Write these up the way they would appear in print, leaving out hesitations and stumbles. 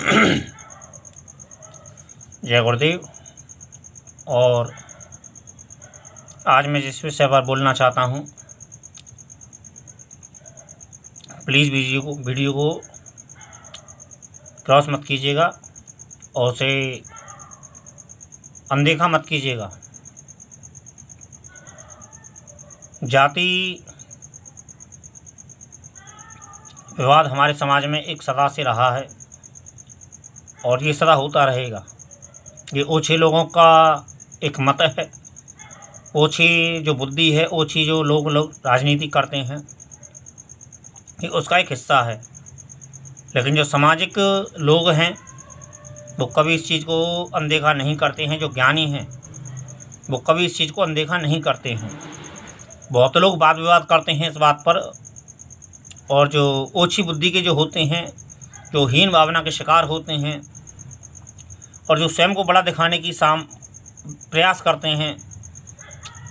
जय गुरुदेव। और आज मैं जिस विषय पर बोलना चाहता हूँ, प्लीज़ वीडियो को क्रॉस मत कीजिएगा और उसे अनदेखा मत कीजिएगा। जाति विवाद हमारे समाज में एक सदा से रहा है और ये सदा होता रहेगा। ये ओछे लोगों का एक मत है, ओछी जो बुद्धि है, ओछी जो लोग राजनीति करते हैं, ये उसका एक हिस्सा है। लेकिन जो सामाजिक लोग हैं वो कभी इस चीज़ को अनदेखा नहीं करते हैं। जो ज्ञानी हैं वो कभी इस चीज़ को अनदेखा नहीं करते हैं। बहुत लोग वाद विवाद करते हैं इस बात पर, और जो ओछी बुद्धि के जो होते हैं, जो हीन भावना के शिकार होते हैं और जो स्वयं को बड़ा दिखाने की प्रयास करते हैं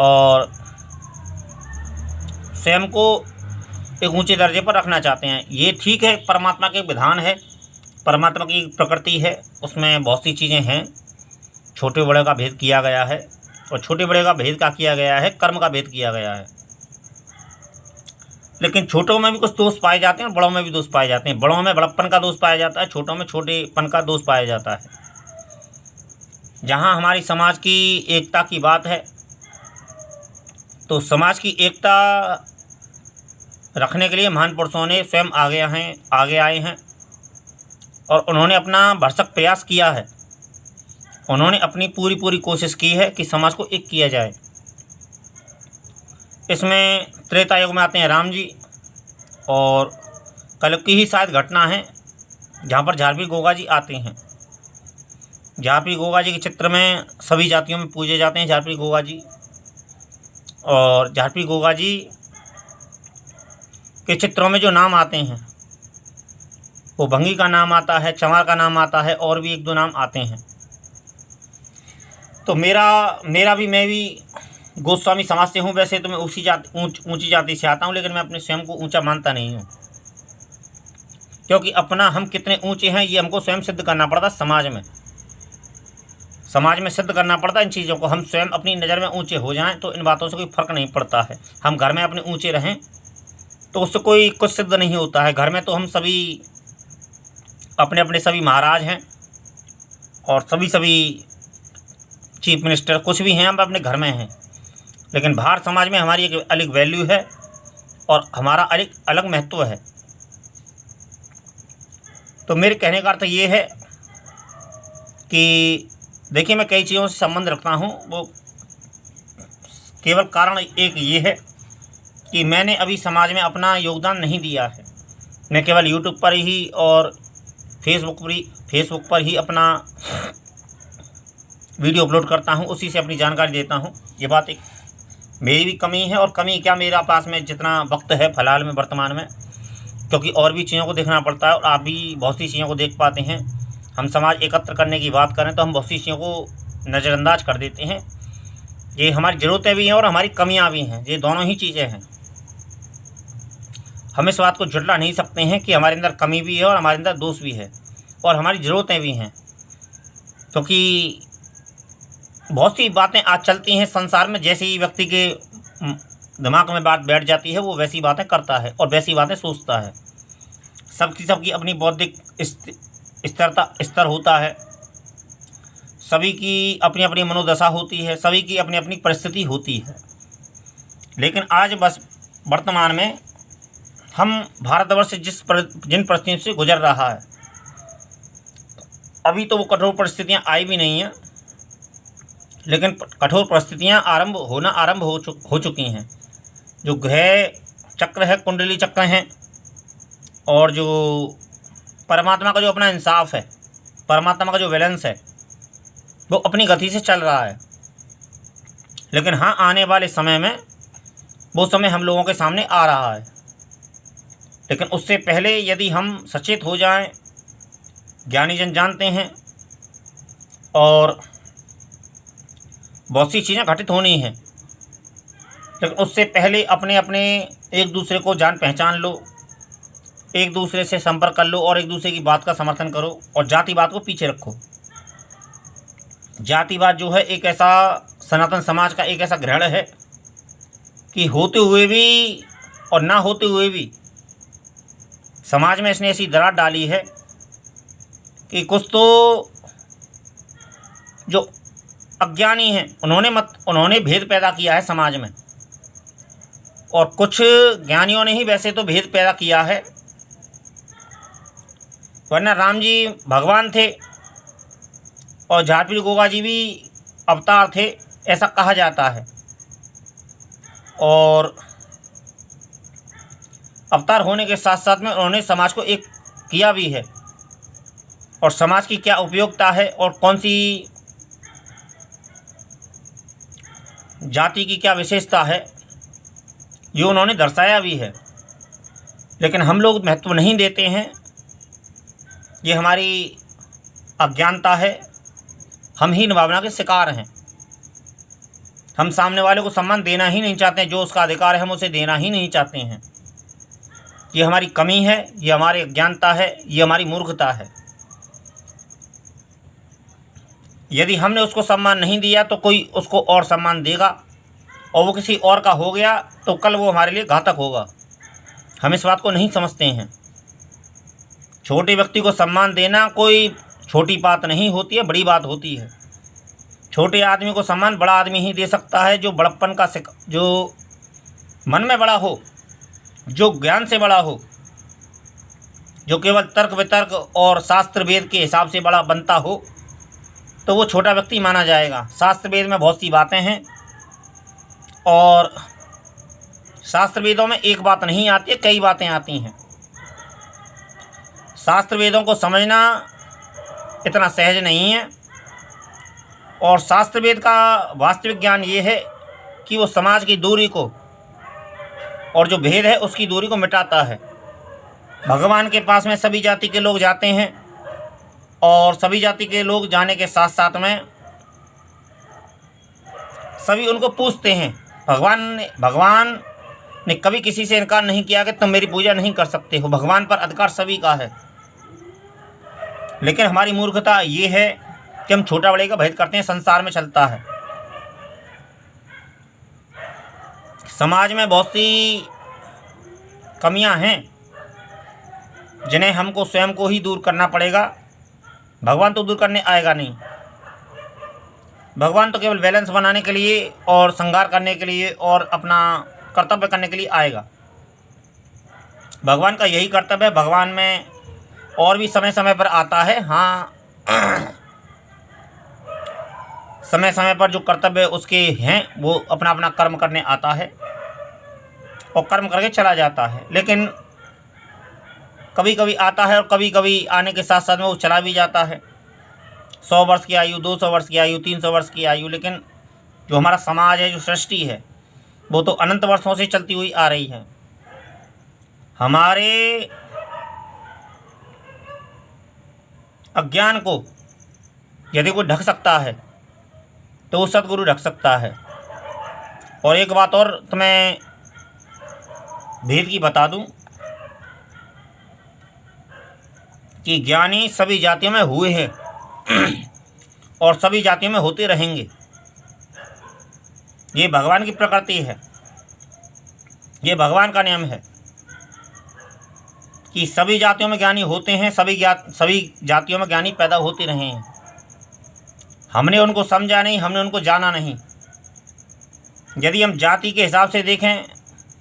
और स्वयं को एक ऊंचे दर्जे पर रखना चाहते हैं, ये ठीक है। परमात्मा के विधान है, परमात्मा की प्रकृति है, उसमें बहुत सी चीज़ें हैं। छोटे बड़े का भेद किया गया है, और छोटे बड़े का भेद क्या किया गया है? कर्म का भेद किया गया है। लेकिन छोटों में भी कुछ दोष पाए जाते हैं और बड़ों में भी दोष पाए जाते हैं। बड़ों में बड़प्पन का दोष पाया जाता है, छोटों में छोटेपन का दोष पाया जाता है। जहाँ हमारी समाज की एकता की बात है, तो समाज की एकता रखने के लिए महान पुरुषों ने स्वयं आगे आए हैं और उन्होंने अपना भरसक प्रयास किया है। उन्होंने अपनी पूरी कोशिश की है कि समाज को एक किया जाए। इसमें त्रेता युग में आते हैं राम जी, और कलयुग की ही शायद घटना है जहाँ पर झारपी गोगा जी आते हैं। झारपी गोगा जी के चित्र में सभी जातियों में पूजे जाते हैं झारपी गोगा जी। और झारपी गोगा जी के चित्रों में जो नाम आते हैं वो भंगी का नाम आता है, चमार का नाम आता है, और भी एक दो नाम आते हैं। तो मैं भी गोस्वामी समाज से हूँ। वैसे तो मैं ऊंची जाति से आता हूँ, लेकिन मैं अपने स्वयं को ऊंचा मानता नहीं हूँ, क्योंकि अपना हम कितने ऊंचे हैं ये हमको स्वयं सिद्ध करना पड़ता। समाज में सिद्ध करना पड़ता इन चीज़ों को। हम स्वयं अपनी नज़र में ऊंचे हो जाएं तो इन बातों से कोई फ़र्क नहीं पड़ता है। हम घर में अपने ऊंचे रहें तो उससे कोई कुछ सिद्ध नहीं होता है। घर में तो हम सभी अपने सभी महाराज हैं और सभी चीफ मिनिस्टर कुछ भी हैं, हम अपने घर में हैं। लेकिन बाहर समाज में हमारी एक अलग वैल्यू है और हमारा अलग महत्व है। तो मेरे कहने का अर्थ ये है कि देखिए, मैं कई चीज़ों से संबंध रखता हूँ। वो केवल कारण एक ये है कि मैंने अभी समाज में अपना योगदान नहीं दिया है। मैं केवल यूट्यूब पर ही और फेसबुक पर ही अपना वीडियो अपलोड करता हूँ, उसी से अपनी जानकारी देता हूँ। ये बात एक मेरी भी कमी है, और कमी क्या, मेरा पास में जितना वक्त है फ़िलहाल में वर्तमान में, क्योंकि और भी चीज़ों को देखना पड़ता है और आप भी बहुत सी चीज़ों को देख पाते हैं। हम समाज एकत्र करने की बात करें तो हम बहुत सी चीज़ों को नज़रअंदाज कर देते हैं। ये हमारी ज़रूरतें भी हैं और हमारी कमियां भी हैं, ये दोनों ही चीज़ें हैं। हम इस बात को झुठला नहीं सकते हैं कि हमारे अंदर कमी भी है और हमारे अंदर दोष भी है और हमारी ज़रूरतें भी हैं। क्योंकि बहुत सी बातें आज चलती हैं संसार में, जैसे ही व्यक्ति के दिमाग में बात बैठ जाती है वो वैसी बातें करता है और वैसी बातें सोचता है। सबकी अपनी बौद्धिक स्तर होता है, सभी की अपनी अपनी मनोदशा होती है, सभी की अपनी अपनी परिस्थिति होती है। लेकिन आज बस वर्तमान में हम भारतवर्ष जिन परिस्थितियों से गुजर रहा है, अभी तो वो कठोर परिस्थितियां आई भी नहीं हैं, लेकिन कठोर परिस्थितियां आरंभ हो चुकी हैं। जो ग्रह चक्र है, कुंडली चक्र हैं, और जो परमात्मा का जो अपना इंसाफ है, परमात्मा का जो बैलेंस है, वो अपनी गति से चल रहा है। लेकिन हाँ, आने वाले समय में वो समय हम लोगों के सामने आ रहा है। लेकिन उससे पहले यदि हम सचेत हो जाएं, ज्ञानी जन जानते हैं, और बहुत सी चीज़ें घटित होनी हैं, लेकिन उससे पहले अपने एक दूसरे को जान पहचान लो, एक दूसरे से संपर्क कर लो और एक दूसरे की बात का समर्थन करो और जातिवाद को पीछे रखो। जातिवाद जो है एक ऐसा सनातन समाज का एक ऐसा ग्रहण है कि होते हुए भी और ना होते हुए भी समाज में इसने ऐसी दरार डाली है कि कुछ तो जो अज्ञानी हैं उन्होंने भेद पैदा किया है समाज में, और कुछ ज्ञानियों ने ही वैसे तो भेद पैदा किया है, वरना राम जी भगवान थे और झारपीढ़ी गोगा जी भी अवतार थे, ऐसा कहा जाता है। और अवतार होने के साथ साथ में उन्होंने समाज को एक किया भी है, और समाज की क्या उपयोगिता है और कौन सी जाति की क्या विशेषता है ये उन्होंने दर्शाया भी है। लेकिन हम लोग महत्व नहीं देते हैं, ये हमारी अज्ञानता है, हम ही इन भावना के शिकार हैं। हम सामने वाले को सम्मान देना ही नहीं चाहते हैं, जो उसका अधिकार है हम उसे देना ही नहीं चाहते हैं। ये हमारी कमी है, ये हमारी अज्ञानता है, ये हमारी मूर्खता है। यदि हमने उसको सम्मान नहीं दिया तो कोई उसको और सम्मान देगा, और वो किसी और का हो गया तो कल वो हमारे लिए घातक होगा। हम इस बात को नहीं समझते हैं। छोटे व्यक्ति को सम्मान देना कोई छोटी बात नहीं होती है, बड़ी बात होती है। छोटे आदमी को सम्मान बड़ा आदमी ही दे सकता है, जो बड़प्पन का जो मन में बड़ा हो, जो ज्ञान से बड़ा हो, जो केवल तर्क वितर्क और शास्त्र वेद के हिसाब से बड़ा बनता हो, तो वो छोटा व्यक्ति माना जाएगा। शास्त्र वेद में बहुत सी बातें हैं, और शास्त्र वेदों में एक बात नहीं आती है, कई बातें आती हैं। शास्त्र वेदों को समझना इतना सहज नहीं है, और शास्त्र वेद का वास्तविक ज्ञान ये है कि वो समाज की दूरी को और जो भेद है उसकी दूरी को मिटाता है। भगवान के पास में सभी जाति के लोग जाते हैं, और सभी जाति के लोग जाने के साथ साथ में सभी उनको पूछते हैं। भगवान ने कभी किसी से इनकार नहीं किया कि तुम मेरी पूजा नहीं कर सकते हो। भगवान पर अधिकार सभी का है। लेकिन हमारी मूर्खता ये है कि हम छोटा बड़े का भेद करते हैं। संसार में चलता है, समाज में बहुत सी कमियां हैं जिन्हें हमको स्वयं को ही दूर करना पड़ेगा। भगवान तो दूर करने आएगा नहीं। भगवान तो केवल बैलेंस बनाने के लिए और श्रृंगार करने के लिए और अपना कर्तव्य करने के लिए आएगा। भगवान का यही कर्तव्य है। भगवान में और भी समय समय पर आता है, हाँ, समय समय पर जो कर्तव्य उसके हैं वो अपना अपना कर्म करने आता है और कर्म करके चला जाता है। लेकिन कभी कभी आता है और कभी कभी आने के साथ साथ में वो चला भी जाता है। 100 वर्ष की आयु, 200 वर्ष की आयु, 300 वर्ष की आयु। लेकिन जो हमारा समाज है, जो सृष्टि है, वो तो अनंत वर्षों से चलती हुई आ रही है। हमारे अज्ञान को यदि कोई ढक सकता है तो वो सद्गुरु ढक सकता है। और एक बात और तुम्हें भेद की बता दूं कि ज्ञानी सभी जातियों में हुए हैं और सभी जातियों में होते रहेंगे। ये भगवान की प्रकृति है, ये भगवान का नियम है कि सभी जातियों में ज्ञानी होते हैं, सभी जातियों में ज्ञानी पैदा होते रहे हैं। हमने उनको समझा नहीं, हमने उनको जाना नहीं। यदि हम जाति के हिसाब से देखें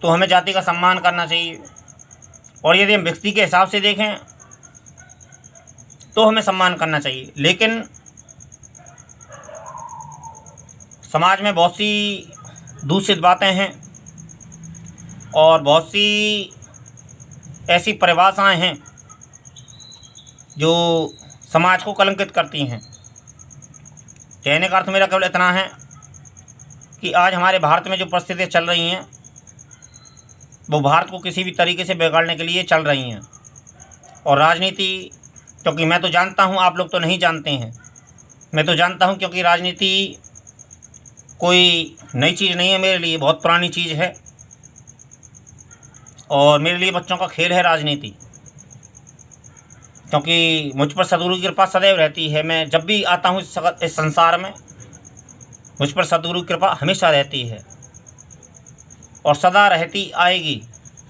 तो हमें जाति का सम्मान करना चाहिए, और यदि हम व्यक्ति के हिसाब से देखें तो हमें सम्मान करना चाहिए। लेकिन समाज में बहुत सी दूषित बातें हैं और बहुत सी ऐसी परिभाषाएं हैं जो समाज को कलंकित करती हैं। कहने का अर्थ मेरा केवल इतना है कि आज हमारे भारत में जो परिस्थितियाँ चल रही हैं वो भारत को किसी भी तरीके से बिगाड़ने के लिए चल रही हैं। और राजनीति, क्योंकि मैं तो जानता हूँ, आप लोग तो नहीं जानते हैं, मैं तो जानता हूँ, क्योंकि राजनीति कोई नई चीज़ नहीं है मेरे लिए, बहुत पुरानी चीज़ है। और मेरे लिए बच्चों का खेल है राजनीति। क्योंकि मुझ पर सद्गुरु की कृपा सदैव रहती है। मैं जब भी आता हूँ इस संसार में, मुझ पर सद्गुरु की कृपा हमेशा रहती है और सदा रहती आएगी,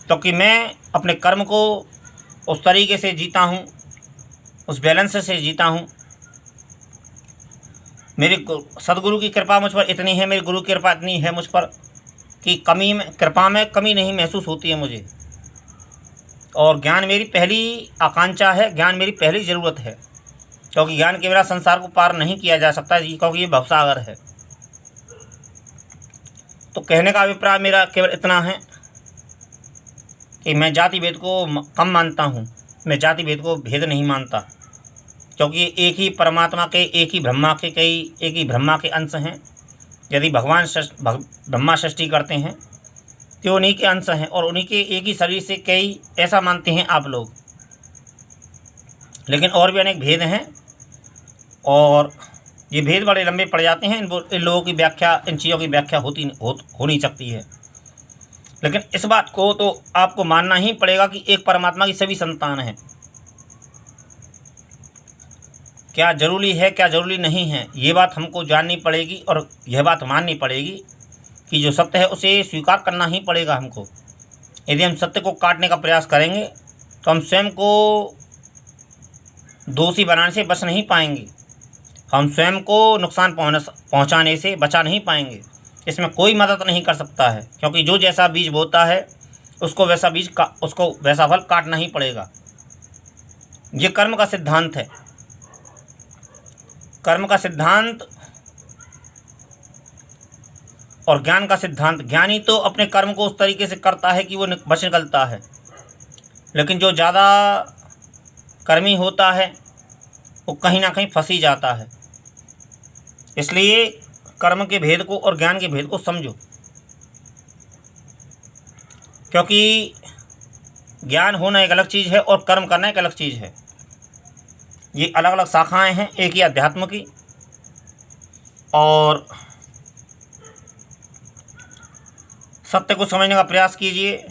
क्योंकि मैं अपने कर्म को उस तरीके से जीता हूँ, उस बैलेंस से जीता हूँ। मेरे सद्गुरु की कृपा मुझ पर इतनी है, मेरे गुरु की कृपा इतनी है मुझ पर कि कृपा में कमी नहीं महसूस होती है मुझे। और ज्ञान मेरी पहली आकांक्षा है, ज्ञान मेरी पहली ज़रूरत है, क्योंकि ज्ञान के बिना संसार को पार नहीं किया जा सकता जी, क्योंकि ये भवसागर है। तो कहने का अभिप्राय मेरा केवल इतना है कि मैं जाति भेद को कम मानता हूँ, मैं जाति भेद को भेद नहीं मानता, क्योंकि एक ही परमात्मा के, एक ही ब्रह्मा के अंश हैं। यदि भगवान ब्रह्मा सृष्टि करते हैं तो उन्हीं के अंश हैं, और उन्हीं के एक ही शरीर से कई, ऐसा मानते हैं आप लोग। लेकिन और भी अनेक भेद हैं, और ये भेद बड़े लंबे पड़ जाते हैं। इन लोगों की व्याख्या, इन चीज़ों की व्याख्या हो नहीं सकती है। लेकिन इस बात को तो आपको मानना ही पड़ेगा कि एक परमात्मा की सभी संतान हैं। क्या ज़रूरी है, क्या ज़रूरी नहीं है, ये बात हमको जाननी पड़ेगी, और यह बात माननी पड़ेगी कि जो सत्य है उसे स्वीकार करना ही पड़ेगा हमको। यदि हम सत्य को काटने का प्रयास करेंगे तो हम स्वयं को दोषी बनाने से बच नहीं पाएंगे, हम स्वयं को नुकसान पहुंचाने से बचा नहीं पाएंगे। इसमें कोई मदद नहीं कर सकता है, क्योंकि जो जैसा बीज बोता है उसको वैसा फल काटना ही पड़ेगा। ये कर्म का सिद्धांत है। कर्म का सिद्धांत और ज्ञान का सिद्धांत। ज्ञानी तो अपने कर्म को उस तरीके से करता है कि वो बच निकलता है, लेकिन जो ज़्यादा कर्मी होता है वो कहीं ना कहीं फंस ही जाता है। इसलिए कर्म के भेद को और ज्ञान के भेद को समझो, क्योंकि ज्ञान होना एक अलग चीज़ है और कर्म करना एक अलग चीज़ है। ये अलग अलग शाखाएं हैं एक ही अध्यात्म की। और सत्य को समझने का प्रयास कीजिए,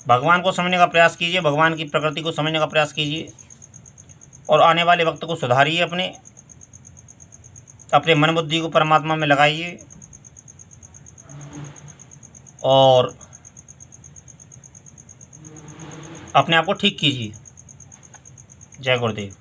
भगवान को समझने का प्रयास कीजिए, भगवान की प्रकृति को समझने का प्रयास कीजिए, और आने वाले वक्त को सुधारिए। अपने मन बुद्धि को परमात्मा में लगाइए और अपने आप को ठीक कीजिए। जय गुरुदेव।